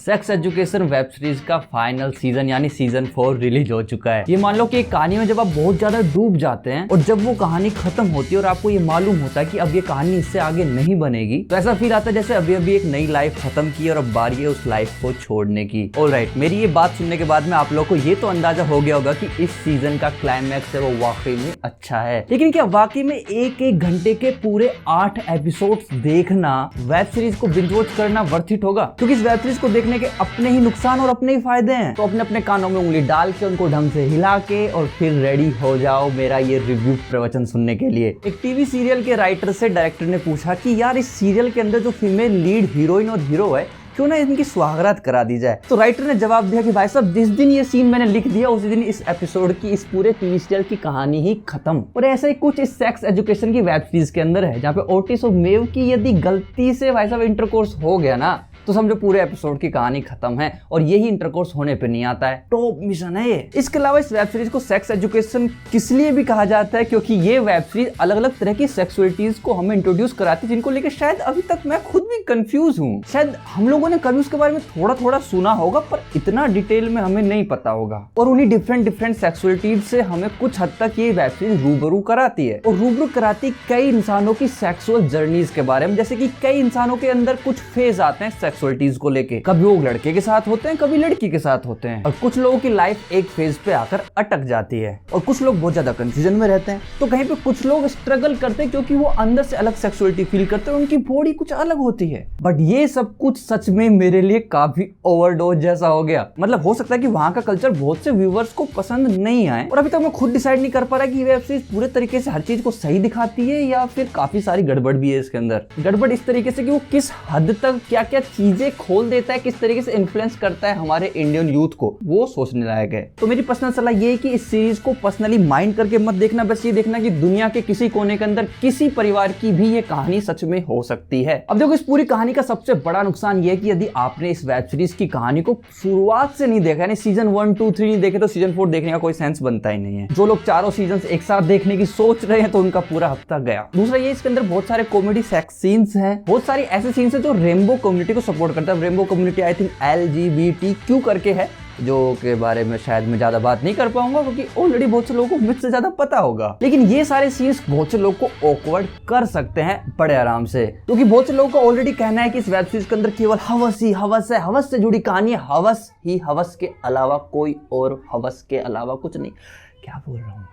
Sex education web series का final season यानी season 4 release हो चुका है। ये मान लो कि एक कहानी में जब आप बहुत ज्यादा डूब जाते हैं और जब वो कहानी खत्म होती है और आपको ये मालूम होता है कि अब ये कहानी इससे आगे नहीं बनेगी, तो ऐसा फील आता है जैसे अभी अभी एक नई लाइफ खत्म की और अब बारी है उस लाइफ को छोड़ने की। ऑलराइट, मेरी ये बात सुनने के बाद में आप लोगों को ये तो अंदाजा हो गया होगा कि इस सीजन का क्लाइमैक्स है वो वाकई में अच्छा है, लेकिन क्या वाकई में एक एक घंटे के पूरे 8 एपिसोड्स देखना वेब सीरीज को बिंज वॉच करना वर्थ इट होगा? क्योंकि इस वेब सीरीज को देखने के अपने ही नुकसान और अपने ही फायदे हैं। तो अपने अपने कानों में उंगली डाल के उनको ढंग से हिला के और फिर रेडी हो जाओ मेरा ये रिव्यू प्रवचन सुनने के लिए। एक टीवी सीरियल के राइटर से डायरेक्टर ने पूछा कि यार इस सीरियल के अंदर जो फीमेल लीड हीरोइन और हीरो है क्यों ना इनकी स्वागत करा दी जाए। तो राइटर ने जवाब दिया कि भाई साहब जिस दिन ये सीन मैंने लिख दिया उसी दिन इस एपिसोड की इस पूरे टीवी सीरियल की कहानी ही खत्म। और ऐसा ही कुछ इस सेक्स एजुकेशन की वेब सीरीज के अंदर है, जहाँ पे ओटिस और मेव की यदि गलती से भाई साहब इंटरकोर्स हो गया ना तो समझो पूरे एपिसोड की कहानी खत्म है और यही इंटरकोर्स होने पे नहीं आता है। टॉप मिशन है ये। इसके अलावा इस वेब सीरीज को सेक्स एजुकेशन किस लिए भी कहा जाता है क्योंकि ये वेब सीरीज अलग अलग तरह की सेक्सुअलिटीज को हमें इंट्रोड्यूस कराती है, जिनको लेकर शायद अभी तक मैं खुद भी कंफ्यूज हूँ। शायद हम लोगों ने कभी उसके बारे में थोड़ा थोड़ा सुना होगा पर इतना डिटेल में हमें नहीं पता होगा। और उन्हीं डिफरेंट सेक्सुअलिटीज से हमें कुछ हद तक ये वेब सीरीज रूबरू कराती है और रूबरू कराती कई इंसानों की सेक्सुअल जर्नीज के बारे में। जैसे कि कई इंसानों के अंदर कुछ फेज आते हैं सेक्सुअलिटीज को लेके, कभी वो लड़के के साथ होते हैं कभी लड़की के साथ होते हैं, और कुछ लोगों की लाइफ एक फेज पे आकर अटक जाती है और कुछ लोग बहुत ज्यादा कंफ्यूजन में रहते हैं। तो कहीं पे कुछ लोग स्ट्रगल करते हैं क्योंकि वो अंदर से अलग सेक्सुअलिटी फील करते हैं, उनकी बॉडी कुछ अलग होती है। बट ये सब कुछ सच में मेरे लिए काफी ओवरडोज जैसा हो गया। मतलब हो सकता है कि वहां का कल्चर बहुत से व्यूवर्स को पसंद नहीं आए और अभी तक मैं खुद डिसाइड नहीं कर पा रहा कि वेब सीरीज पूरे तरीके से हर चीज को सही दिखाती है या फिर काफी सारी गड़बड़ भी है इसके अंदर। गड़बड़ इस तरीके से कि वो किस हद तक क्या क्या चीजें खोल देता है, किस तरीके से इन्फ्लुएंस करता है हमारे इंडियन यूथ को, वो सोचने लायक है। तो मेरी पर्सनल सलाह ये है कि इस सीरीज को पर्सनली माइंड करके मत देखना, बस ये देखना कि दुनिया के किसी कोने के अंदर किसी परिवार की भी ये कहानी सच में हो सकती है। अब देखो इस पूरी कहानी का सबसे बड़ा नुकसान ये है कि यदि आपने इस वेब सीरीज की कहानी को शुरुआत से नहीं देखा, यानी सीजन 1, 2, 3 नहीं देखे, तो सीजन 4 देखने का कोई सेंस बनता ही नहीं है। जो लोग चारों सीजन एक साथ देखने की सोच रहे हैं तो उनका पूरा हफ्ता गया। दूसरा ये इसके अंदर बहुत सारे कॉमेडी सेक्स सीन्स हैं, बहुत सारी ऐसे सीन्स हैं जो रेनबो कम्युनिटी को सपोर्ट करता है। Rainbow community I think LGBTQ करके है, जो के बारे में शायद मैं ज्यादा बात नहीं कर पाऊंगा क्योंकि ऑलरेडी बहुत से लोगों को मुझसे ज्यादा पता होगा। लेकिन ये सारे सीन्स बहुत से लोगों को ऑकवर्ड कर सकते हैं बड़े आराम से, क्योंकि बहुत से लोगों का ऑलरेडी कहना है कि इस वेब सीरीज के अंदर केवल हवस ही हवस है, हवस से जुड़ी कहानी है, हवस ही हवस के अलावा कोई और हवस के अलावा कुछ नहीं। क्या बोल रहा हूं मैं,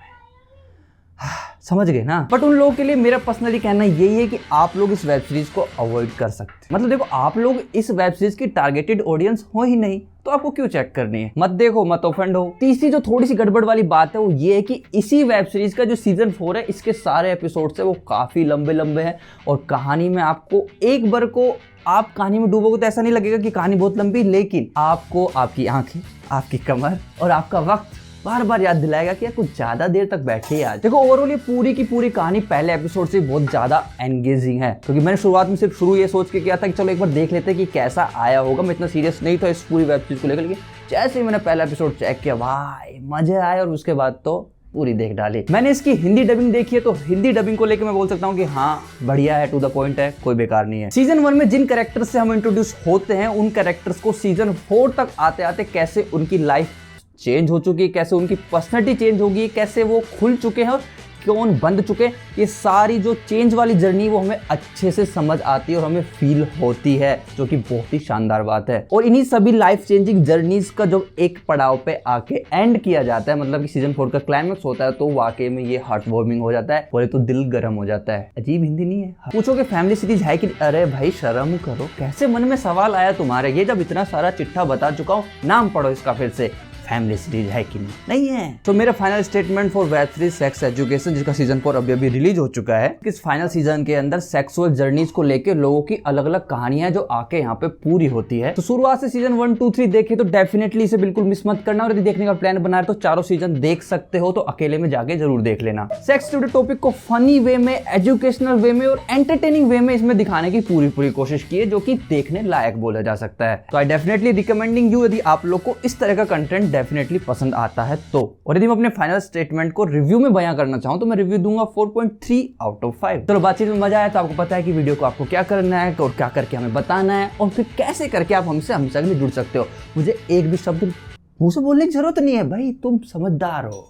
समझ गए ना? बट उन लोगों के लिए मेरा पर्सनली कहना यही है कि आप लोग इस वेब सीरीज को अवॉइड कर सकते हैं। मतलब देखो आप लोग इस वेब सीरीज की टारगेटेड ऑडियंस हो ही नहीं तो आपको क्यों चेक करनी है? मत देखो, मत ऑफेंड हो। तीसरी जो थोड़ी सी गड़बड़ वाली बात है वो ये है कि इसी वेब सीरीज का जो सीजन 4 है इसके सारे एपिसोड है वो काफी लंबे लंबे हैं और कहानी में आपको एक बार को आप कहानी में डूबोगे तो ऐसा नहीं लगेगा कि कहानी बहुत लंबी, लेकिन आपको आपकी आंखें, आपकी कमर और आपका वक्त बार बार याद दिलाएगा कि यार कुछ ज्यादा देर तक बैठे आज। देखो ओवरऑल ये पूरी की पूरी कहानी पहले एपिसोड से बहुत ज्यादा एंगेजिंग है, क्योंकि मैंने शुरुआत में सिर्फ शुरू ये सोच के किया था कि चलो एक बार देख लेते हैं कि कैसा आया होगा। मैं इतना सीरियस नहीं था इस पूरी वेब सीरीज को लेकर, लेकिन जैसे ही मैंने पहला एपिसोड चेक किया भाई मजे आए और उसके बाद तो पूरी देख डाली। मैंने इसकी हिंदी डबिंग देखी है तो हिंदी डबिंग को लेकर मैं बोल सकता हूँ कि हाँ बढ़िया है, टू द पॉइंट है, कोई बेकार नहीं है। सीजन 1 में जिन कैरेक्टर्स से हम इंट्रोड्यूस होते हैं उन कैरेक्टर्स को सीजन 4 तक आते आते कैसे उनकी लाइफ चेंज हो चुकी है, कैसे उनकी पर्सनैलिटी चेंज होगी, कैसे वो खुल चुके हैं और कौन बंद चुके हैं, ये सारी जो चेंज वाली जर्नी वो हमें अच्छे से समझ आती है और हमें फील होती है, जो कि बहुत ही शानदार बात है। और इन्हीं सभी लाइफ चेंजिंग जर्नीज का जब एक पड़ाव पे आके एंड किया जाता है, मतलब कि सीजन 4 का क्लाइमैक्स होता है, तो वाकई में ये हार्ट वार्मिंग हो जाता है, बोले तो दिल गर्म हो जाता है। अजीब हिंदी नहीं है? पूछोगे फैमिली सीरीज है कि? अरे भाई शर्म करो, कैसे मन में सवाल आया तुम्हारे? ये जब इतना सारा चिट्ठा बता चुका हूँ, नाम पढ़ो इसका फिर से, फैमिली सीरीज है कि नहीं है? तो मेरा final statement for web series sex education, जिसका सीजन 4 अभी अभी रिलीज हो चुका है, इस फाइनल सीजन के अंदर सेक्सुअल जर्नीज को लेकर लोगों की अलग अलग कहानियां जो आके यहाँ पे पूरी होती है। तो शुरुआत से सीजन 1, 2, 3 देखे तो डेफिनेटली इसे बिल्कुल मिस मत करना, और यदि देखने का प्लान बना रहे तो चारों सीजन देख सकते हो, तो अकेले में जाके जरूर देख लेना। सेक्स टुडे टॉपिक को फनी वे में, एजुकेशनल वे में और एंटरटेनिंग वे में इसमें दिखाने की पूरी कोशिश की है, जो कि देखने लायक बोला जा सकता है। तो आई डेफिनेटली रिकमेंडिंग यू, यदि आप लोग को इस तरह का कंटेंट डेफिनेटली पसंद आता है तो। और यदि मैं अपने फाइनल स्टेटमेंट को रिव्यू में बयां करना चाहूँ तो मैं रिव्यू दूंगा 4.3 आउट ऑफ 5। चलो बातचीत में मजा आया तो आपको पता है कि वीडियो को आपको क्या करना है और क्या करके हमें बताना है और फिर कैसे करके आप हमसे हमेशा के लिए जुड़ सकते हो। मुझे एक भी शब्द मुंह से बोलने की जरूरत नहीं है भाई, तुम समझदार हो।